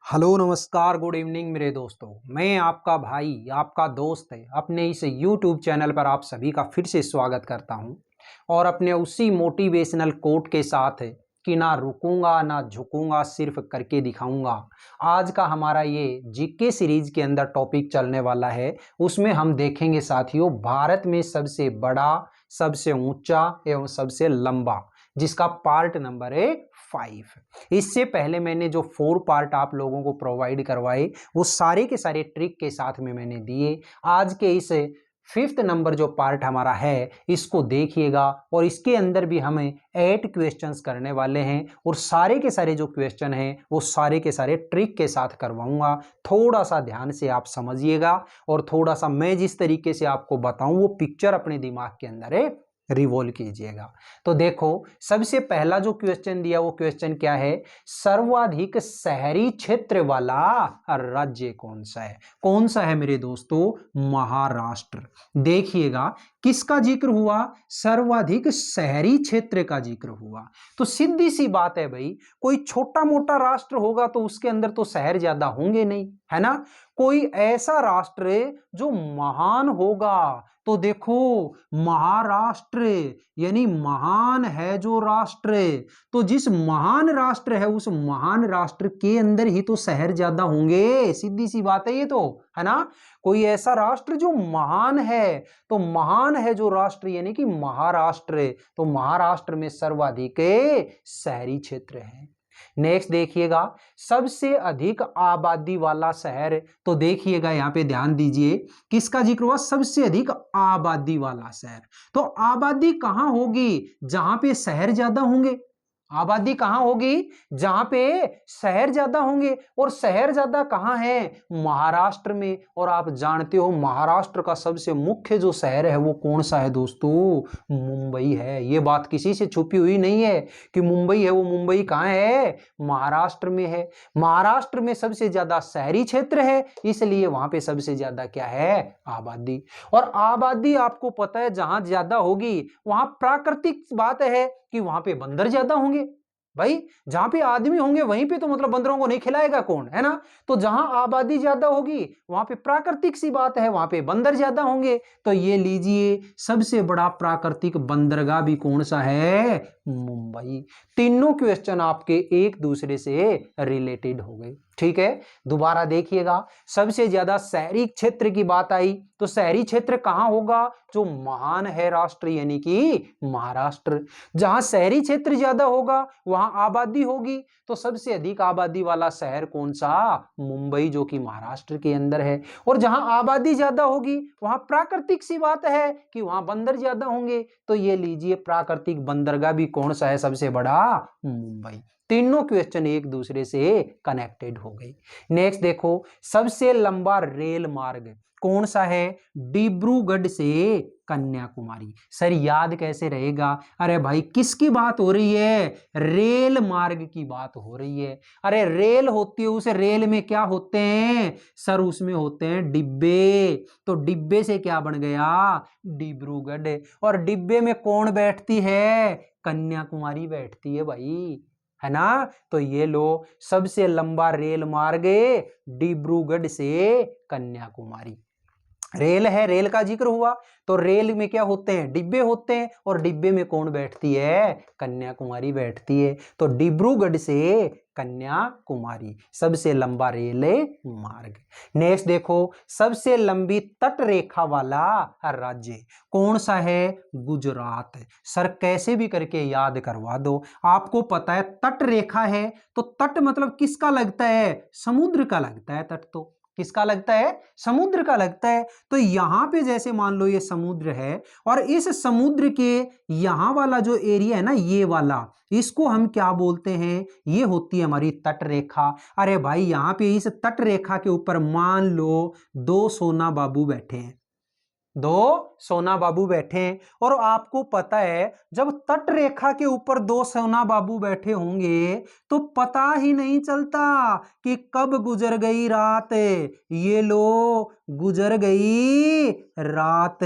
Hello नमस्कार good evening मेरे दोस्तों। मैं आपका भाई आपका दोस्त है अपने इस यूट्यूब चैनल पर आप सभी का फिर से स्वागत करता हूं और अपने उसी मोटिवेशनल कोट के साथ है कि ना रुकूंगा ना झुकूंगा सिर्फ करके दिखाऊंगा। आज का हमारा ये जीके सीरीज के अंदर टॉपिक चलने वाला है। उसमें हम देखेंगे साथियों भारत में सबसे बड़ा सबसे ऊंचा एवं सबसे लंबा, जिसका पार्ट नंबर है 5। इससे पहले मैंने जो 4 पार्ट आप लोगों को प्रोवाइड करवाए वो सारे के सारे ट्रिक के साथ में मैंने दिए। आज के इस 5th नंबर जो पार्ट हमारा है इसको देखिएगा और इसके अंदर भी हमें 8 क्वेश्चंस करने वाले हैं और सारे के सारे जो क्वेश्चन हैं वो सारे के सारे ट्रिक के साथ करवाऊंगा। थोड़ा सा ध्यान से आप समझिएगा और थोड़ा सा मैं जिस तरीके से आपको बताऊं वो पिक्चर अपने दिमाग के अंदर है रिवॉल्व कीजिएगा। तो देखो सबसे पहला जो क्वेश्चन दिया वो क्वेश्चन क्या है, सर्वाधिक शहरी क्षेत्र वाला राज्य कौन सा है? कौन सा है मेरे दोस्तों? महाराष्ट्र। देखिएगा किसका जिक्र हुआ? सर्वाधिक शहरी क्षेत्र का जिक्र हुआ। तो सीधी सी बात है भाई, कोई छोटा मोटा राष्ट्र होगा तो उसके अंदर तो शहर ज्यादा होंगे नहीं, है ना। कोई ऐसा राष्ट्र जो महान होगा तो देखो महाराष्ट्र यानी महान है जो राष्ट्र, तो जिस महान राष्ट्र है उस महान राष्ट्र के अंदर ही तो शहर ज्यादा होंगे। सीधी सी बात है ये तो, है ना। कोई ऐसा राष्ट्र जो महान है, तो महान है जो राष्ट्र यानी कि महाराष्ट्र, तो महाराष्ट्र में सर्वाधिक शहरी क्षेत्र है। नेक्स्ट देखिएगा सबसे अधिक आबादी वाला शहर, तो देखिएगा यहां पे ध्यान दीजिए किसका जिक्र हुआ? सबसे अधिक आबादी वाला शहर। तो आबादी कहां होगी? जहां पे शहर ज्यादा होंगे। आबादी कहां होगी? जहां पे शहर ज्यादा होंगे। और शहर ज्यादा कहां है? महाराष्ट्र में। और आप जानते हो महाराष्ट्र का सबसे मुख्य जो शहर है वो कौन सा है दोस्तों? मुंबई है। ये बात किसी से छुपी हुई नहीं है कि मुंबई है। वो मुंबई कहां है? महाराष्ट्र में है। महाराष्ट्र में सबसे ज्यादा शहरी क्षेत्र है, इसलिए वहां पे सबसे ज्यादा क्या है? आबादी। और आबादी आपको पता है जहां ज्यादा होगी वहां प्राकृतिक बात है कि वहां पे बंदर ज्यादा होंगे। भाई जहां पे आदमी होंगे वहीं पे तो मतलब बंदरों को नहीं खिलाएगा कौन, है ना। तो जहां आबादी ज्यादा होगी वहां पे प्राकृतिक सी बात है वहां पे बंदर ज्यादा होंगे। तो ये लीजिए सबसे बड़ा प्राकृतिक बंदरगाह भी कौन सा है? मुंबई। तीनों क्वेश्चन आपके एक दूसरे से रिलेटेड हो गए। ठीक है, दोबारा देखिएगा सबसे ज्यादा शहरी क्षेत्र की बात आई तो शहरी क्षेत्र कहां होगा? जो महान है राष्ट्र यानी कि महाराष्ट्र। जहां शहरी क्षेत्र ज्यादा होगा वहां आबादी होगी, तो सबसे अधिक आबादी वाला शहर कौन सा? मुंबई, जो कि महाराष्ट्र के अंदर है। और जहां आबादी ज्यादा होगी वहां प्राकृतिक सी बात है कि वहां बंदर ज्यादा होंगे, तो ये लीजिए प्राकृतिक बंदरगाह भी कौन सा है सबसे बड़ा? मुंबई। तीनों क्वेश्चन एक दूसरे से कनेक्टेड हो गए। नेक्स्ट देखो सबसे लंबा रेल मार्ग कौन सा है? डिब्रूगढ़ से कन्याकुमारी। सर याद कैसे रहेगा? अरे भाई किसकी बात हो रही है? रेल मार्ग की बात हो रही है। अरे रेल होती है, उस रेल में क्या होते हैं सर? उसमें होते हैं डिब्बे। तो डिब्बे से क्या बन गया? डिब्रूगढ़। और डिब्बे में कौन बैठती है? कन्याकुमारी बैठती है भाई, है ना। तो ये लो सबसे लंबा रेल मार्ग डिब्रूगढ़ से कन्याकुमारी। रेल है, रेल का जिक्र हुआ तो रेल में क्या होते हैं? डिब्बे होते हैं। और डिब्बे में कौन बैठती है? कन्याकुमारी बैठती है। तो डिब्रूगढ़ से कन्याकुमारी सबसे लंबा रेल मार्ग। नेक्स्ट देखो सबसे लंबी तट रेखा वाला राज्य कौन सा है? गुजरात। सर कैसे भी करके याद करवा दो। आपको पता है तट रेखा है तो तट मतलब किसका लगता है? समुद्र का लगता है तट। तो किसका लगता है? समुद्र का लगता है। तो यहां पे जैसे मान लो ये समुद्र है और इस समुद्र के यहां वाला जो एरिया है ना, ये वाला, इसको हम क्या बोलते हैं? ये होती है हमारी तट रेखा। अरे भाई यहां पे इस तट रेखा के ऊपर मान लो 2 सोना बाबू बैठे हैं। 2 सोना बाबू बैठे हैं और आपको पता है जब तट रेखा के ऊपर 2 सोना बाबू बैठे होंगे तो पता ही नहीं चलता कि कब गुजर गई रात। ये लो गुजर गई रात।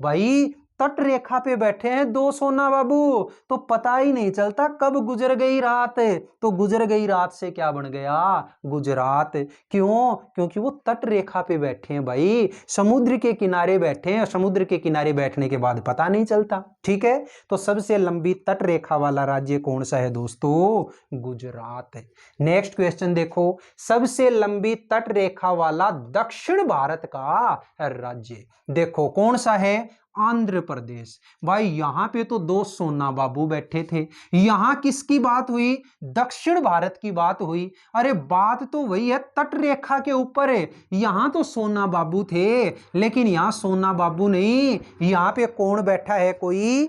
भाई तट रेखा पे बैठे हैं दो सोना बाबू, तो पता ही नहीं चलता कब गुजर गई रात। तो गुजर गई रात से क्या बन गया, गुजरात। क्यों, क्योंकि वो तट रेखा पे बैठे हैं भाई, समुद्र के किनारे बैठे हैं। समुद्र के किनारे बैठने के बाद पता नहीं चलता। ठीक है, तो सबसे लंबी तट रेखा वाला राज्य कौन सा है दोस्तों, गुजरात है। नेक्स्ट क्वेश्चन देखो, सबसे लंबी तट रेखा वाला दक्षिण भारत का राज्य देखो कौन सा है, आंध्र प्रदेश। भाई यहां पे तो दो सोना बाबू बैठे थे, यहां किसकी बात हुई, दक्षिण भारत की बात हुई। अरे बात तो वही है, तट रेखा के ऊपर है। यहां तो सोना बाबू थे, लेकिन यहां सोना बाबू नहीं, यहां पे कौन बैठा है, कोई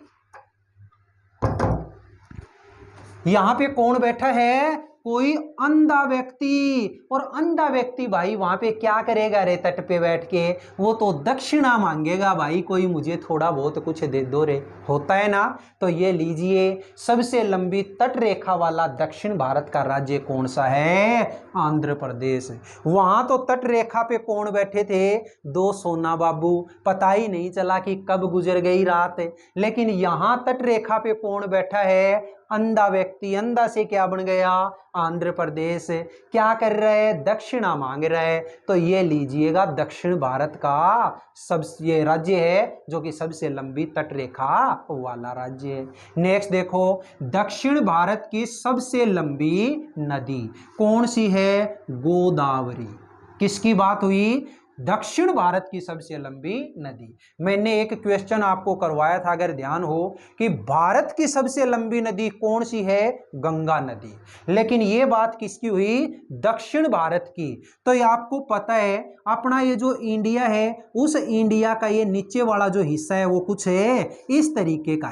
यहां पे कौन बैठा है, कोई अंधा व्यक्ति। और अंधा व्यक्ति भाई वहां पे क्या करेगा रे, तट पे बैठ के, वो तो दक्षिणा मांगेगा भाई, कोई मुझे थोड़ा बहुत कुछ दे दो रे, होता है ना। तो ये लीजिए, सबसे लंबी तट रेखा वाला दक्षिण भारत का राज्य कौन सा है, आंध्र प्रदेश। वहां तो तट रेखा पे कौन बैठे थे, दो सोना बाबू, पता ही नहीं चला कि कब गुजर गई रात। लेकिन यहां तट रेखा पे कौन बैठा है, अंधा व्यक्ति। अंधा से क्या बन गया, आंध्र प्रदेश। क्या कर रहे हैं, दक्षिणा मांग रहे हैं। तो ये लीजिएगा, दक्षिण भारत का सब ये राज्य है जो कि सबसे लंबी तट रेखा वाला राज्य है। नेक्स्ट देखो, दक्षिण भारत की सबसे लंबी नदी कौन सी है, गोदावरी। किसकी बात हुई, दक्षिण भारत की सबसे लंबी नदी। मैंने एक क्वेश्चन आपको करवाया था, अगर ध्यान हो, कि भारत की सबसे लंबी नदी कौन सी है, गंगा नदी। लेकिन ये बात किसकी हुई, दक्षिण भारत की। तो ये आपको पता है, अपना ये जो इंडिया है, उस इंडिया का ये नीचे वाला जो हिस्सा है वो कुछ है इस तरीके का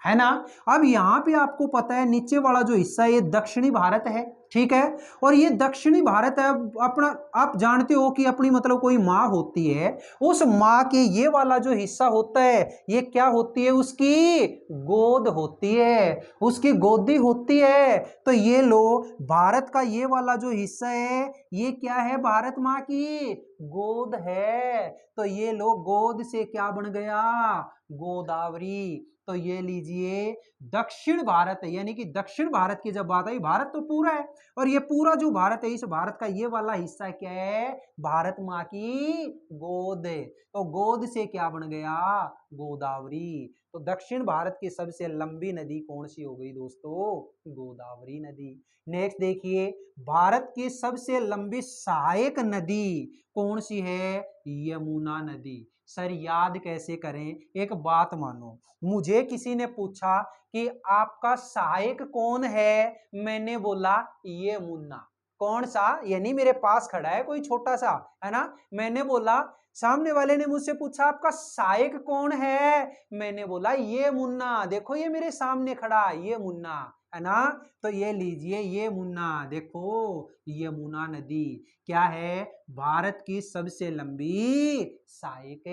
है ना। अब यहां पे आपको पता है, नीचे वाला जो हिस्सा है ये दक्षिणी भारत है, ठीक है। और ये दक्षिणी भारत है, अपना आप जानते हो कि अपनी मतलब कोई माँ होती है, उस माँ के ये वाला जो हिस्सा होता है, ये क्या होती है, उसकी गोद होती है, उसकी गोदी होती है। तो ये लो, भारत का ये वाला जो हिस्सा है, ये क्या है, भारत माँ की गोद है। तो ये लो, गोद से क्या बन गया, गोदावरी। तो ये लीजिए, दक्षिण भारत है, यानी कि दक्षिण भारत की जब बात आई, भारत तो पूरा है, और ये पूरा जो भारत है, इस भारत का ये वाला हिस्सा क्या है, भारत माँ की गोद। तो गोद से क्या बन गया, गोदावरी। तो दक्षिण भारत की सबसे लंबी नदी कौन सी हो गई दोस्तों, गोदावरी नदी। नेक्स्ट देखिए, भारत की सबसे लंबी सहायक नदी कौन सी है, यमुना नदी। सर याद कैसे करें, एक बात मानो, मुझे किसी ने पूछा कि आपका सहायक कौन है, मैंने बोला ये मुन्ना। कौन सा, यानी मेरे पास खड़ा है कोई छोटा सा, है ना। मैंने बोला, सामने वाले ने मुझसे पूछा आपका सहायक कौन है, मैंने बोला ये मुन्ना, देखो ये मेरे सामने खड़ा, ये मुन्ना, है ना। तो ये लीजिए, ये मुन्ना, देखो यमुना नदी क्या है, भारत की सबसे लंबी सहायक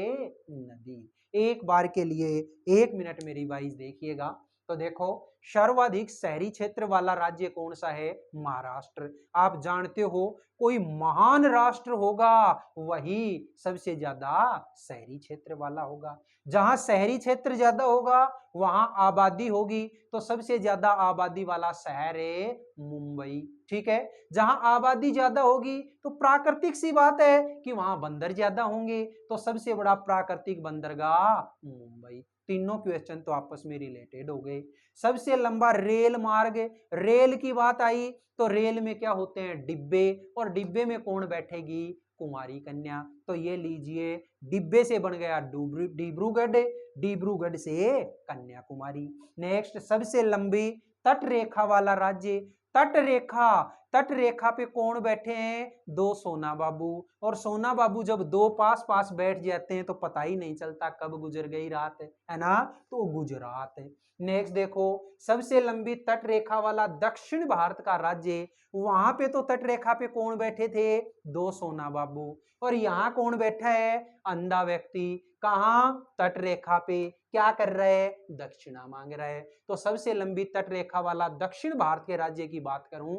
नदी। एक बार के लिए 1 मिनट मेरी वाइज देखिएगा। तो देखो, सर्वाधिक शहरी क्षेत्र वाला राज्य कौन सा है, महाराष्ट्र। आप जानते हो, कोई महान राष्ट्र होगा वही सबसे ज्यादा शहरी क्षेत्र वाला होगा। जहां शहरी क्षेत्र ज्यादा होगा वहां आबादी होगी, तो सबसे ज्यादा आबादी वाला शहर है मुंबई, ठीक है। जहां आबादी ज्यादा होगी तो प्राकृतिक सी बात है कि वहां बंदर ज्यादा होंगे, तो सबसे बड़ा प्राकृतिक बंदरगाह मुंबई। तीनों क्वेश्चन तो आपस में रिलेटेड हो गए। सबसे लंबा रेल मार्ग, रेल की बात आई तो रेल में क्या होते हैं, डिब्बे, और डिब्बे में कौन बैठेगी, कुमारी कन्या। तो ये लीजिए, डिब्बे से बन गया डिब्रूगढ़, डिब्रूगढ़ से कन्याकुमारी। नेक्स्ट, सबसे लंबी तट रेखा वाला राज्य, तट रेखा, तट रेखा पे कौन बैठे हैं, दो सोना बाबू। और सोना बाबू जब दो पास पास बैठ जाते हैं तो पता ही नहीं चलता कब गुजर गई रात, है ना। तो गुजरात है। नेक्स्ट देखो, सबसे लंबी तट रेखा वाला दक्षिण भारत का राज्य, वहां पे तो तट रेखा पे कौन बैठे थे, दो सोना बाबू। और यहाँ कौन बैठा है, अंधा व्यक्ति। कहाँ, तट रेखा पे क्या कर रहे हैं, दक्षिणा मांग रहे हैं। तो सबसे लंबी तट रेखा वाला दक्षिण भारत के राज्य की बात करूं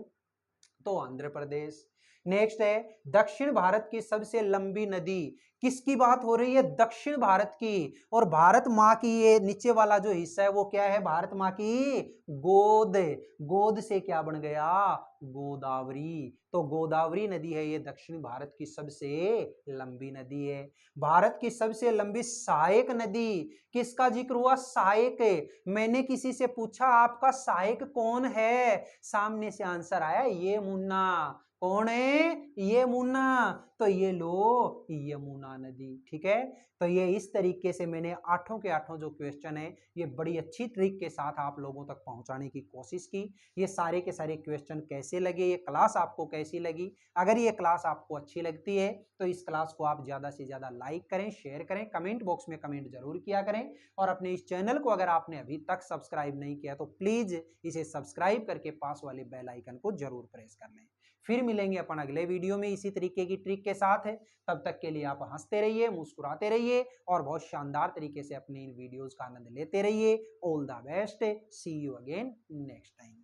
तो आंध्र प्रदेश। नेक्स्ट है दक्षिण भारत की सबसे लंबी नदी, किसकी बात हो रही है? दक्षिण भारत की। और भारत माँ की ये नीचे वाला जो हिस्सा है वो क्या है? भारत माँ की गोद। गोद से क्या बन गया? गोदावरी। तो गोदावरी नदी है ये दक्षिण भारत की सबसे लंबी नदी है। भारत की सबसे लंबी सहायक नदी, किसका जिक्र हुआ? सहायक। मैंने किसी से पूछा आपका सहायक कौन है, सामने से आंसर आया ये मुन्ना। कौन है? ये मुन्ना। तो ये लो यमुना नदी। ठीक है, तो ये इस तरीके से मैंने आठों के आठों जो क्वेश्चन है ये बड़ी अच्छी ट्रिक के साथ आप लोगों तक पहुंचाने की कोशिश की। ये सारे के सारे क्वेश्चन कैसे लगे, ये क्लास आपको कैसी लगी? अगर ये क्लास आपको अच्छी लगती है तो इस क्लास को आप ज्यादा से ज्यादा लाइक करें, शेयर करें, कमेंट बॉक्स में कमेंट जरूर किया करें। और अपने इस चैनल को अगर आपने अभी तक सब्सक्राइब नहीं किया तो प्लीज इसे सब्सक्राइब करके पास वाले बेल आइकन को जरूर प्रेस कर लें। फिर मिलेंगे अपन अगले वीडियो में इसी तरीके की ट्रिक के साथ है। तब तक के लिए आप हंसते रहिए, मुस्कुराते रहिए और बहुत शानदार तरीके से अपनी इन वीडियोस का आनंद लेते रहिए। All the best, see you again next time.